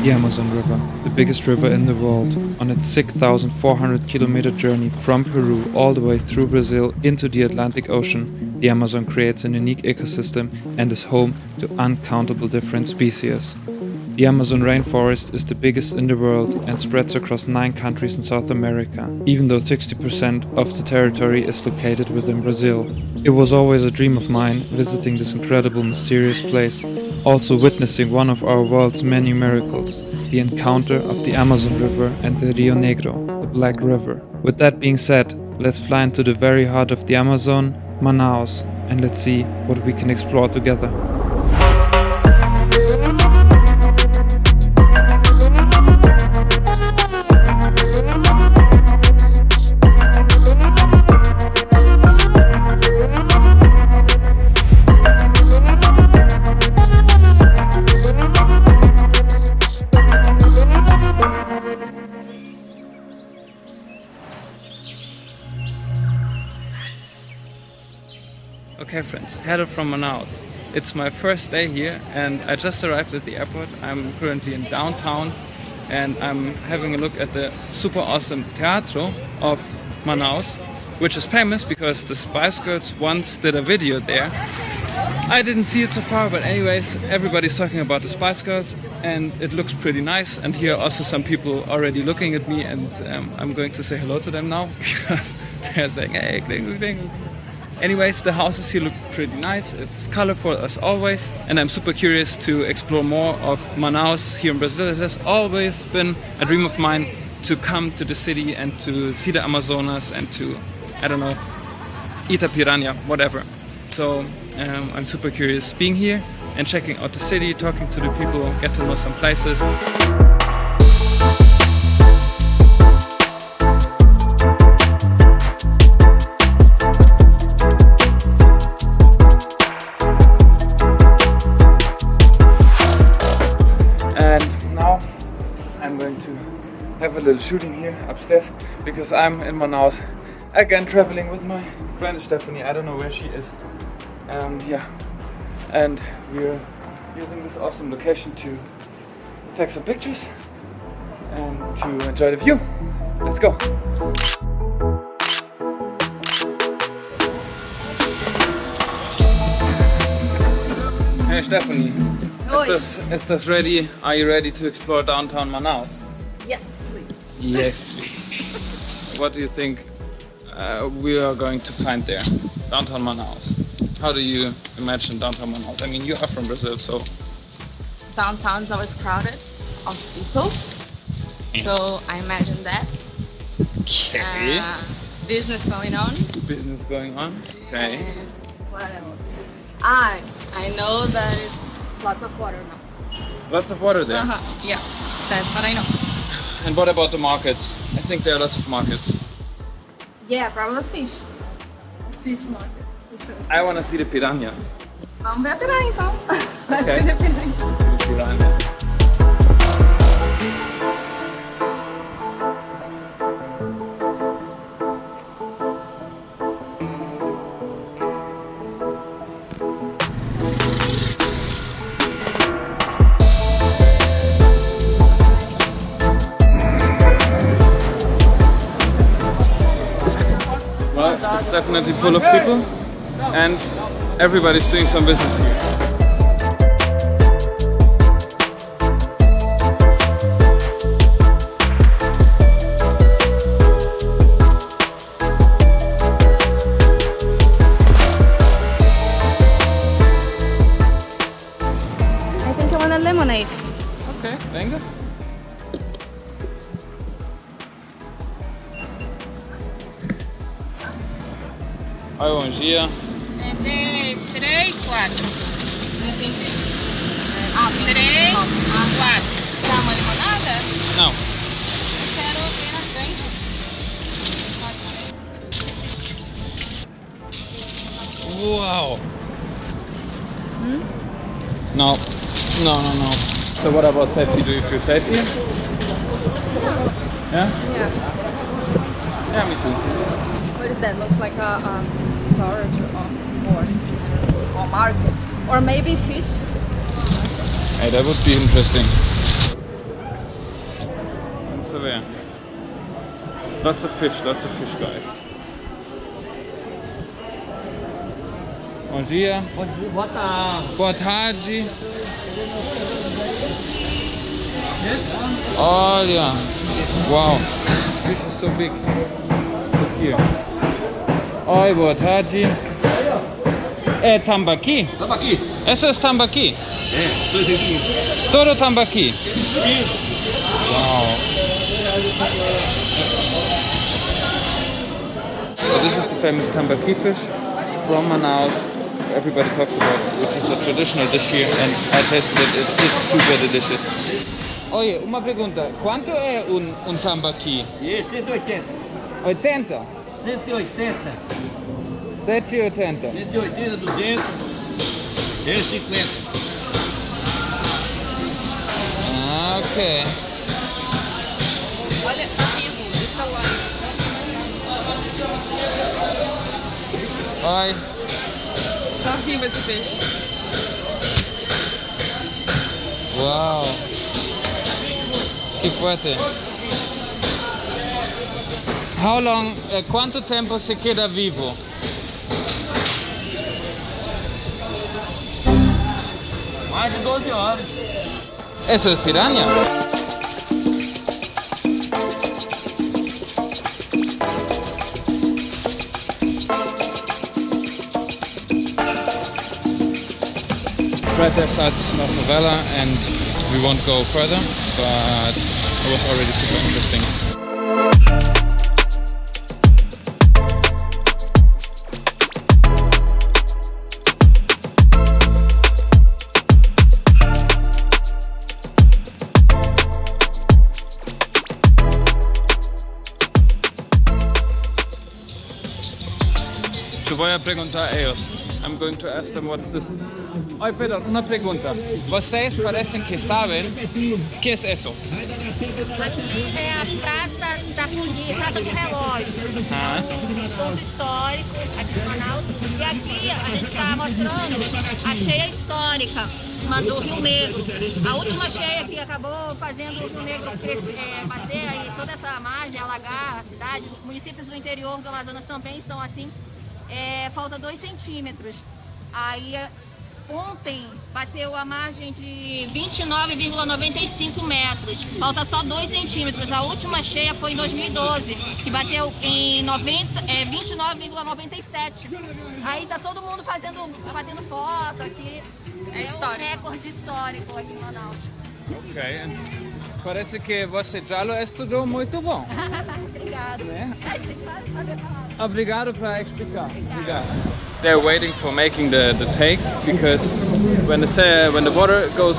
The Amazon River, the biggest river in the world, on its 6,400-kilometer journey from Peru all the way through Brazil into the Atlantic Ocean, the Amazon creates an unique ecosystem and is home to uncountable different species. The Amazon rainforest is the biggest in the world and spreads across 9 countries in South America, even though 60% of the territory is located within Brazil. It was always a dream of mine visiting this incredible mysterious place, also witnessing one of our world's many miracles, the encounter of the Amazon River and the Rio Negro, the Black River. With that being said, let's fly into the very heart of the Amazon, Manaus, and let's see what we can explore together. Okay friends, headed from Manaus. It's my first day here and I just arrived at the airport. I'm currently in downtown and I'm having a look at the super awesome Teatro of Manaus, which is famous because the Spice Girls once did a video there. I didn't see it so far, but anyways, everybody's talking about the Spice Girls and it looks pretty nice, and here are also some people already looking at me, and I'm going to say hello to them now because they're saying, hey, kling, kling. Anyways, the houses here look pretty nice, it's colorful as always, and I'm super curious to explore more of Manaus here in Brazil. It has always been a dream of mine to come to the city and to see the Amazonas and to, I don't know, eat a piranha, whatever. So I'm super curious being here and checking out the city, talking to the people, get to know some places. And now I'm going to have a little shooting here upstairs because I'm in Manaus again, traveling with my friend Stephanie. I don't know where she is. Yeah, and we're using this awesome location to take some pictures and to enjoy the view. Let's go. Hey Stephanie, is this ready? Are you ready to explore downtown Manaus? Yes, please. Yes, please. What do you think we are going to find there? Downtown Manaus. How do you imagine downtown Manaus? I mean, you are from Brazil, so... Downtown's always crowded of people, so I imagine that. Okay. Business going on. Business going on. Okay. And what else? I know that it's lots of water now. Lots of water there. Yeah, that's what I know. And what about the markets? I think there are lots of markets. Yeah, probably fish. Fish market. I want to see the piranha. Vamos ver a piranha então. Let's Okay. see the piranha. The piranha. Well, it's definitely full of people and everybody's doing some business here. I think I want a lemonade. Okay, thank you. Oi, bom dia. Tem 3, 4. Não entendi. 3, 4. Dá uma limonada? Não. Eu quero bem na frente. Wow. No. No. So what about safety? Do you feel safe here? Yeah? Yeah. Yeah, me too. What is that? Looks like a storage or market. Or maybe fish. Hey, that would be interesting. Lots of fish, guys. Bom dia. Boa tarde. Boa tarde. Olha. Wow. Fish is so big. Look here. Oi, boa tarde. É tambaqui? Tambaqui. Esse é tambaqui? É, dois aqui. Todo tambaqui. Wow. So this is the famous tambaqui fish from Manaus. Everybody talks about, which is a traditional dish here, and I tasted it. It is super delicious. Oye, uma pergunta. Quanto é tambaqui? E 180. 80? 180. 7,80. 180, 200. E 50. Ah, ok. Olha, tá vivo. It's alive. Oi. Tá vivo esse peixe. Wow. Que fuerte. How long, quanto tempo se queda vivo? Mais de 12 horas. Eso es piranha? Right there starts North Novella, and we won't go further, but it was already super interesting. Yo voy a preguntar a ellos. I'm going to ask them what's this. Oi, Pedro, una pregunta. Vocês parecem que sabem que é isso? Aqui é a Praça da Polícia, Praça do Relógio, ponto histórico aqui em Manaus. E aqui a gente está mostrando a cheia histórica do Rio Negro. A última cheia que acabou fazendo o Rio Negro bater aí toda essa margem, alagar a cidade. Municípios do interior do Amazonas também estão assim. Falta 2 centímetros. Aí ontem bateu a margem de 29,95 metros. Falta só 2 centímetros. A última cheia foi em 2012, que bateu em 29,97. Aí tá todo mundo batendo foto aqui. É histórico. Um recorde histórico aqui em Manaus. Ok. Parece que você já estudou muito bom. Obrigado. Né? A gente sabe falar. Obrigado por explicar. Obrigado. They're waiting for making the take, because when the water goes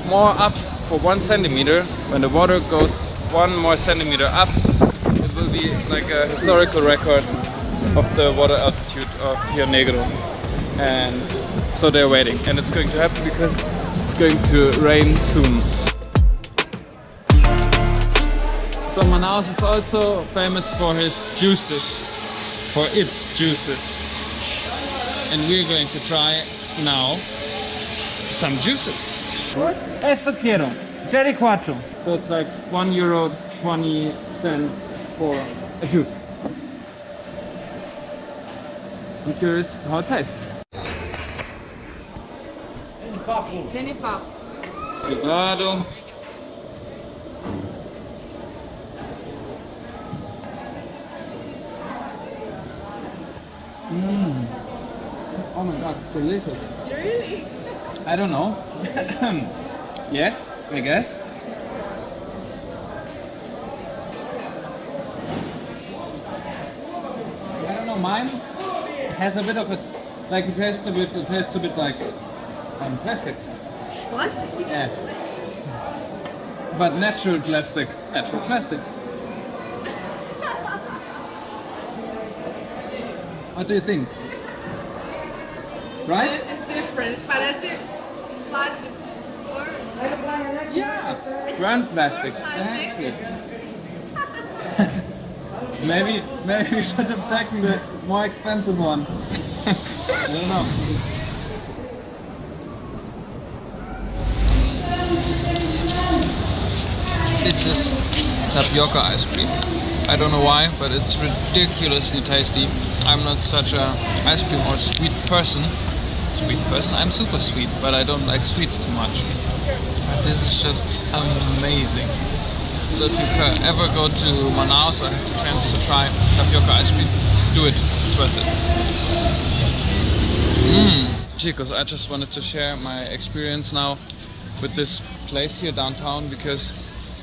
more up for 1 centimeter, when the water goes 1 more centimeter up, it will be like a historical record of the water altitude of Rio Negro. And so they're waiting, and it's going to happen because it's going to rain soon. So Manaus is also famous for its juices. And we're going to try now some juices. Eso quiero. Cherry 4. So it's like €1.20 for a juice. I'm curious how it tastes. Genipapo. Obrigado. Oh my god, it's delicious. Really? I don't know. Yes, I guess. I don't know, mine has a bit of a, like it tastes a bit like plastic. Plastic? Yeah. But natural plastic. What do you think? Right? It's different. Parece plástico. Yeah. Brand plastic. That's it. Maybe we should have taken the more expensive one. I don't know. This is tapioca ice cream. I don't know why, but it's ridiculously tasty. I'm not such a ice cream or sweet person. I'm super sweet, but I don't like sweets too much. But this is just amazing. So if you ever go to Manaus or have the chance to try tapioca ice cream, do it. It's worth it. Chicos, I just wanted to share my experience now with this place here downtown, because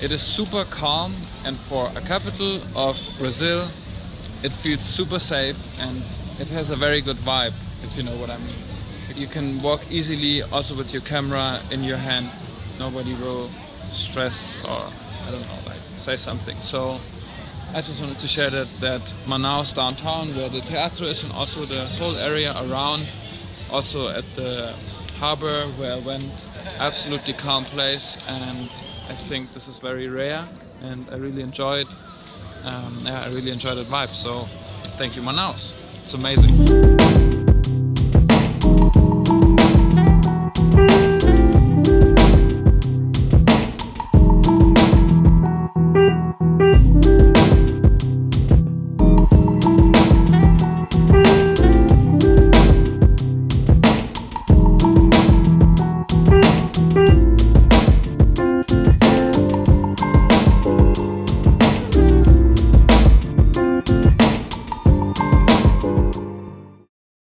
it is super calm, and for a capital of Brazil it feels super safe and it has a very good vibe, if you know what I mean. You can walk easily also with your camera in your hand. Nobody will stress or I don't know, like say something. So I just wanted to share that Manaus downtown, where the teatro is, and also the whole area around, also at the harbor where I went, absolutely calm place, and I think this is very rare and I really enjoyed I really enjoyed that vibe. So thank you, Manaus, it's amazing.